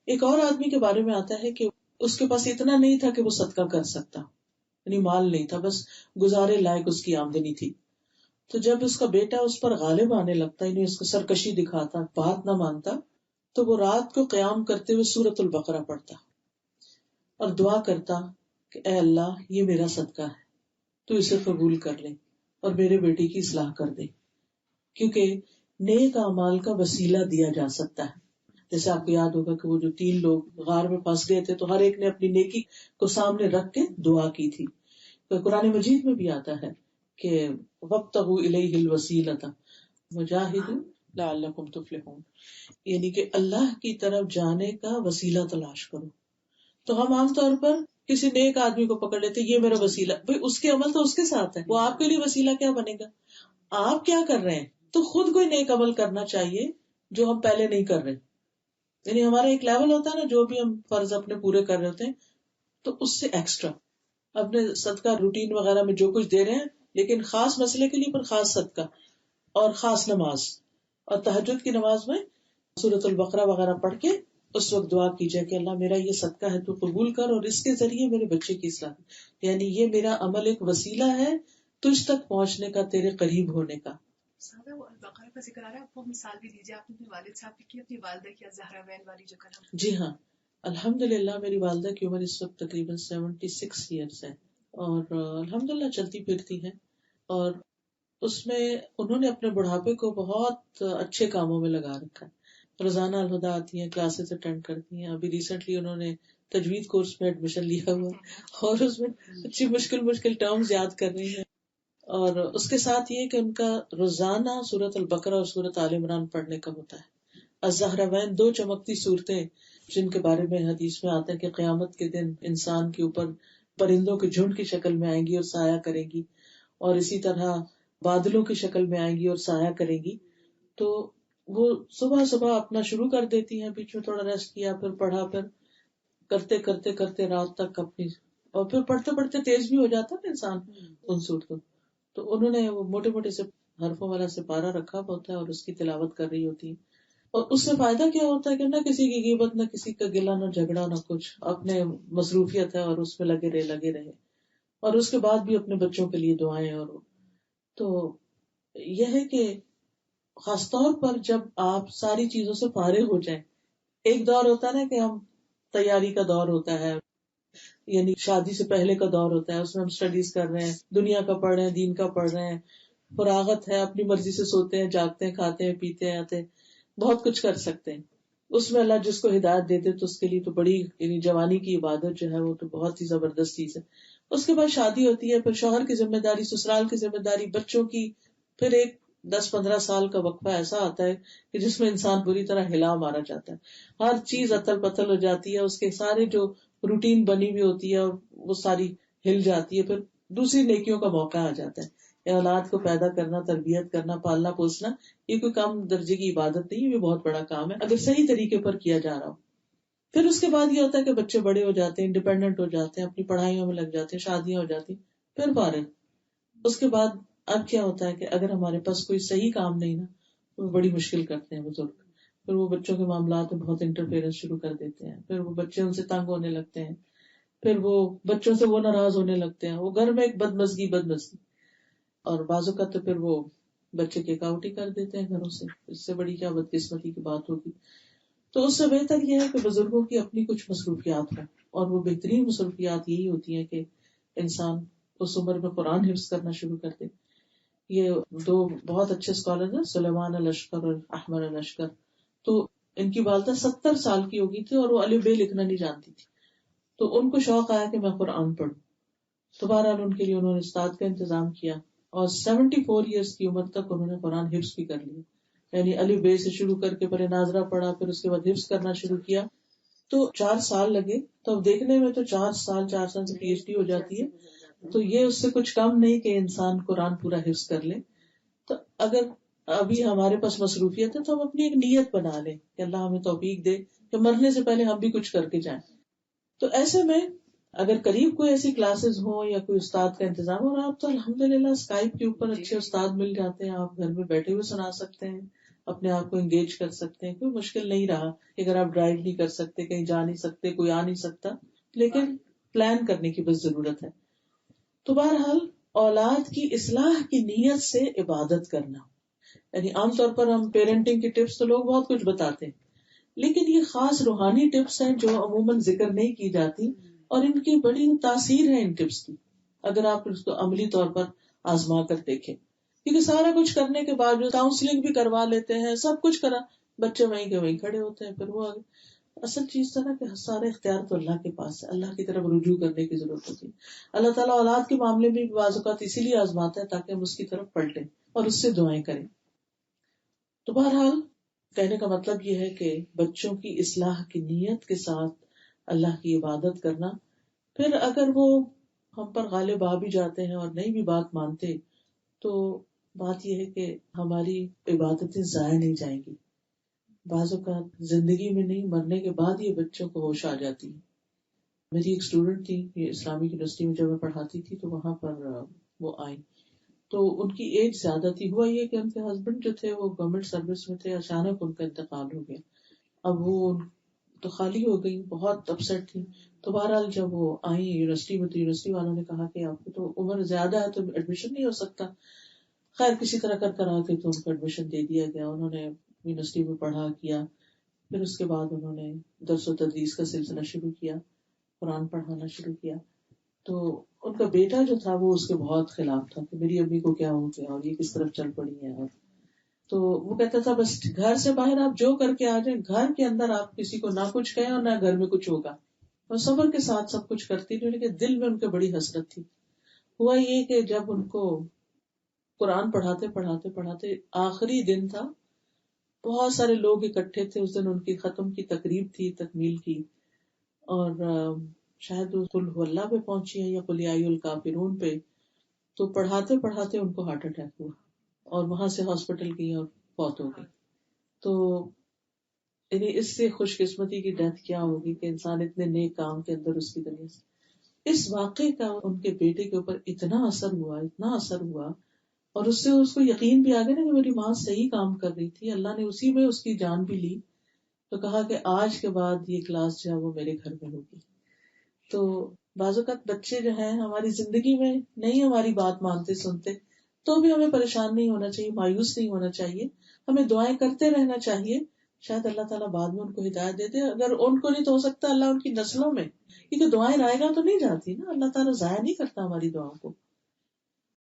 ایک اور آدمی کے بارے میں آتا ہے کہ اس کے پاس اتنا نہیں تھا کہ وہ صدقہ کر سکتا، یعنی مال نہیں تھا، بس گزارے لائق اس کی آمدنی تھی. تو جب اس کا بیٹا اس پر غالب آنے لگتا، یعنی اس کو سرکشی دکھاتا، بات نہ مانتا، تو وہ رات کو قیام کرتے ہوئے سورۃ البقرہ پڑھتا اور دعا کرتا کہ اے اللہ یہ میرا صدقہ ہے، تو اسے قبول کر لے اور میرے بیٹے کی اصلاح کر دے. کیونکہ نیک اعمال کا وسیلہ دیا جا سکتا ہے. جیسے آپ کو یاد ہوگا کہ وہ جو 3 لوگ غار میں پھنس گئے تھے تو ہر ایک نے اپنی نیکی کو سامنے رکھ کے دعا کی تھی. تو قرآن مجید میں بھی آتا ہے کہ وابتغوا الیہ الوسیلۃ وجاہدوا لعلکم تفلحون، یعنی کہ اللہ کی طرف جانے کا وسیلہ تلاش کرو. تو ہم عام طور پر کسی نیک آدمی کو پکڑ لیتے یہ میرا وسیلہ، بھئی اس کے عمل تو اس کے ساتھ ہے، وہ آپ کے لیے وسیلہ کیا بنے گا؟ آپ کیا کر رہے ہیں؟ تو خود کوئی نیک عمل کرنا چاہیے جو ہم پہلے نہیں کر رہے. یعنی ہمارا ایک لیول ہوتا ہے نا، جو بھی ہم فرض اپنے پورے کر رہے ہوتے ہیں تو اس سے ایکسٹرا اپنے صدقہ روٹین وغیرہ میں جو کچھ دے رہے ہیں، لیکن خاص مسئلے کے لیے پر خاص صدقہ. اور خاص نماز، اور تہجد کی نماز میں سورۃ البقرہ وغیرہ پڑھ کے اس وقت دعا کی جائے کہ اللہ میرا یہ صدقہ ہے تو قبول کر، اور اس کے ذریعے میرے بچے کی اصلاح، یعنی یہ میرا عمل ایک وسیلہ ہے تجھ تک پہنچنے کا، تیرے قریب ہونے کا. سادہ وہ البقرہ کا ذکر آ رہا ہے، آپ کو مثال بھی دیجیے. آپ نے اپنے والد صاحب کی اپنی والدہ کی زہراوین والی جو کلام. جی ہاں، الحمدللہ میری والدہ کی عمر اس وقت تقریباً 76 ایئرس ہے، اور الحمدللہ چلتی پھرتی ہیں، اور اس میں انہوں نے اپنے بڑھاپے کو بہت اچھے کاموں میں لگا رکھا ہے. روزانہ الہدیٰ آتی ہیں، کلاسز اٹینڈ کرتی ہیں. ابھی ریسنٹلی انہوں نے تجوید کورس میں ایڈمیشن لیا ہوا اور اس میں اچھی مشکل ٹرمز یاد کر رہی ہیں. اور اس کے ساتھ یہ کہ ان کا روزانہ سورۃ البقرہ اور سورۃ آل عمران پڑھنے کا ہوتا ہے. الزہراوین 2 چمکتی صورتیں جن کے بارے میں حدیث میں آتا ہے کہ قیامت کے دن انسان کے اوپر پرندوں کے جھنڈ کی شکل میں آئیں گی اور سایہ کریں گی، اور اسی طرح بادلوں کی شکل میں آئیں گی اور سایہ کریں گی. تو وہ صبح صبح اپنا شروع کر دیتی ہیں، بیچ میں تھوڑا ریسٹ کیا، پھر پڑھا، پھر کرتے رات تک اپنی، اور پھر پڑھتے پڑھتے تیز بھی ہو جاتا ہے انسان ان صورتوں. تو انہوں نے وہ موٹے موٹے سے حرفوں والا سپارہ رکھا ہوتا ہے اور اس کی تلاوت کر رہی ہوتی ہے. اور اس سے فائدہ کیا ہوتا ہے کہ نہ کسی کی غیبت، نہ کسی کا گلا، نہ جھگڑا، نہ کچھ، اپنے مصروفیت ہے اور اس میں لگے رہے. اور اس کے بعد بھی اپنے بچوں کے لیے دعائیں. اور تو یہ ہے کہ خاص طور پر جب آپ ساری چیزوں سے فارغ ہو جائیں. ایک دور ہوتا ہے نا کہ ہم تیاری کا دور ہوتا ہے، یعنی شادی سے پہلے کا دور ہوتا ہے، اس میں ہم اسٹڈیز کر رہے ہیں، دنیا کا پڑھ رہے ہیں، دین کا پڑھ رہے ہیں، فراغت ہے، اپنی مرضی سے سوتے ہیں، جاگتے ہیں، کھاتے ہیں، پیتے ہیں، آتے ہیں، بہت کچھ کر سکتے ہیں. اس میں اللہ جس کو ہدایت دیتے تو اس کے لیے تو بڑی، یعنی جوانی کی عبادت جو ہے وہ تو بہت ہی زبردست چیز ہے. اس کے بعد شادی ہوتی ہے، پھر شوہر کی ذمہ داری، سسرال کی ذمہ داری، بچوں کی، پھر ایک 10-15 سال کا وقفہ ایسا آتا ہے کہ جس میں انسان بری طرح ہلا مارا جاتا ہے. ہر چیز اتل پتل ہو جاتی ہے، اس کے سارے جو روٹین بنی ہوئی ہوتی ہے وہ ساری ہل جاتی ہے. پھر دوسری نیکیوں کا موقع آ جاتا ہے. اولاد کو پیدا کرنا، تربیت کرنا، پالنا پوسنا، یہ کوئی کم درجے کی عبادت نہیں، یہ بہت بڑا کام ہے اگر صحیح طریقے پر کیا جا رہا ہو. پھر اس کے بعد یہ ہوتا ہے کہ بچے بڑے ہو جاتے ہیں، انڈیپینڈنٹ ہو جاتے ہیں، اپنی پڑھائیوں میں لگ جاتے ہیں، شادیاں ہو جاتی، پھر فارغ. اس کے بعد اب کیا ہوتا ہے کہ اگر ہمارے پاس کوئی صحیح کام نہیں نا، تو بڑی مشکل کرتے ہیں بزرگ. پھر وہ بچوں کے معاملات میں بہت انٹرفیئرنس شروع کر دیتے ہیں، پھر وہ بچے ان سے تنگ ہونے لگتے ہیں، پھر وہ بچوں سے وہ ناراض ہونے لگتے ہیں، وہ گھر میں ایک بدمزگی. اور بعض اوقات تو پھر وہ بچے کیک آؤٹ ہی کر دیتے ہیں گھروں سے. اس سے بڑی کیا بدقسمتی کی بات ہوگی. تو اس سے بہتر یہ ہے کہ بزرگوں کی اپنی کچھ مصروفیات ہوں، اور وہ بہترین مصروفیات یہی ہوتی ہیں کہ انسان اس عمر میں قرآن حفظ کرنا شروع کر دے. یہ 2 بہت اچھے اسکالر ہیں، سلیمان الاشکر اور احمد الاشکر. تو ان کی والدہ 70 سال کی ہوگی تھی اور وہ الف بے لکھنا نہیں جانتی تھی. تو ان کو شوق آیا کہ میں قرآن پڑھوں. تو بہرحال ان کے لیے انہوں نے استاد کا انتظام کیا، اور 74 ایئرس کی عمر تک انہوں نے قرآن حفظ بھی کر لیا. یعنی الف بے سے شروع کر کے پہلے ناظرہ پڑھا، پھر اس کے بعد حفظ کرنا شروع کیا. تو 4 سال لگے. تو اب دیکھنے میں تو 4 سال سے پی ایچ ڈی ہو جاتی ہے. تو یہ اس سے کچھ کم نہیں کہ انسان قرآن پورا حفظ کر لے. تو اگر ابھی ہمارے پاس مصروفیت ہے تو ہم اپنی ایک نیت بنا لیں کہ اللہ ہمیں توفیق دے کہ مرنے سے پہلے ہم بھی کچھ کر کے جائیں. تو ایسے میں اگر قریب کوئی ایسی کلاسز ہوں یا کوئی استاد کا انتظام، اور آپ تو الحمدللہ اسکائپ کے اوپر اچھے استاد مل جاتے ہیں، آپ گھر میں بیٹھے ہوئے سنا سکتے ہیں، اپنے آپ کو انگیج کر سکتے ہیں. کوئی مشکل نہیں رہا. اگر آپ ڈرائیو نہیں کر سکتے، کہیں جا نہیں سکتے، کوئی آ نہیں سکتا، لیکن پلان کرنے کی بس ضرورت ہے. تو بہرحال اولاد کی اصلاح کی نیت سے عبادت کرنا، یعنی عام طور پر ہم پیرنٹنگ کی ٹپس تو لوگ بہت کچھ بتاتے ہیں، لیکن یہ خاص روحانی ٹپس ہیں جو عموماً ذکر نہیں کی جاتی، اور ان کی بڑی تاثیر ہے ان ٹپس کی اگر آپ اس کو عملی طور پر آزما کر دیکھیں. کیونکہ سارا کچھ کرنے کے بعد کاؤنسلنگ بھی کروا لیتے ہیں، سب کچھ کرا، بچے وہیں کے وہیں کھڑے ہوتے ہیں. پھر وہ آگے اصل چیز تھا نا کہ سارے اختیار تو اللہ کے پاس ہے، اللہ کی طرف رجوع کرنے کی ضرورت ہوتی ہے. اللہ تعالیٰ اولاد کے معاملے میں بھی بعض اوقات اسی لیے آزماتا ہے تاکہ ہم اس کی طرف پلٹیں اور اس سے دعائیں کریں. تو بہرحال کہنے کا مطلب یہ ہے کہ بچوں کی اصلاح کی نیت کے ساتھ اللہ کی عبادت کرنا. پھر اگر وہ ہم پر غالب آ بھی جاتے ہیں اور نہیں بھی بات مانتے، تو بات یہ ہے کہ ہماری عبادتیں ضائع نہیں جائیں گی. بعض اوقات زندگی میں نہیں، مرنے کے بعد یہ بچوں کو ہوش آ جاتی ہے. میری ایک اسٹوڈنٹ تھی، یہ اسلامی یونیورسٹی میں جب میں پڑھاتی تھی تو وہاں پر وہ آئی. تو ان کی ایج زیادہ تھی. ہوا یہ کہ ان کے ہسبینڈ جو تھے وہ گورنمنٹ سروس میں تھے, اچانک ان کا انتقال ہو گیا. اب وہ تو خالی ہو گئی, بہت اپسیٹ تھی. تو بہرحال جب وہ آئی یونیورسٹی میں تو یونیورسٹی والوں نے کہا کہ آپ کی تو عمر زیادہ ہے تو ایڈمیشن نہیں ہو سکتا. خیر کسی طرح کرا کے تو ان کو ایڈمیشن دے دیا گیا. انہوں نے یونیورسٹی میں پڑھا کیا, پھر اس کے بعد انہوں نے درس و تدریس کا سلسلہ شروع کیا, قرآن پڑھانا شروع کیا. تو ان کا بیٹا جو تھا وہ اس کے بہت خلاف تھا کہ میری امی کو کیا ہو گیا اور یہ کس طرف چل پڑی ہے. اور تو وہ کہتا تھا بس گھر سے باہر آپ جو کر کے آ جائیں, گھر کے اندر آپ کسی کو نہ کچھ کہیں اور نہ گھر میں کچھ ہوگا. اور صبر کے ساتھ سب کچھ کرتی تھی, لیکن دل میں ان کے بڑی حسرت تھی. ہوا یہ کہ جب ان کو قرآن پڑھاتے پڑھاتے پڑھاتے آخری دن تھا, بہت سارے لوگ اکٹھے تھے. اس دن ان کی ختم کی تقریب تھی, تکمیل کی, اور شاید وہ قل هو اللہ پہ پہنچی ہے یا قل یا ایھا الکافرون پہ. تو پڑھاتے پڑھاتے ان کو ہارٹ اٹیک ہوا اور وہاں سے ہاسپٹل گئی اور فوت ہو گئی. تو یعنی اس سے خوش قسمتی کی ڈیتھ کیا ہوگی کہ انسان اتنے نیک کام کے اندر اس کی دنیا سے. اس واقعے کا ان کے بیٹے کے اوپر اتنا اثر ہوا اور اس سے اس کو یقین بھی آ گیا نا کہ میری ماں صحیح کام کر رہی تھی, اللہ نے اسی میں اس کی جان بھی لی. تو کہا کہ آج کے بعد یہ کلاس جو ہے وہ میرے گھر میں ہوگی. تو بعض اوقات بچے جو ہیں ہماری زندگی میں نہیں ہماری بات مانتے سنتے, تو بھی ہمیں پریشان نہیں ہونا چاہیے, مایوس نہیں ہونا چاہیے, ہمیں دعائیں کرتے رہنا چاہیے. شاید اللہ تعالیٰ بعد میں ان کو ہدایت دے دے. اگر ان کو نہیں تو ہو سکتا اللہ ان کی نسلوں میں, کیونکہ دعائیں رائے گاہ تو نہیں جاتی نا, اللہ تعالیٰ ضائع نہیں کرتا ہماری دعاؤں کو.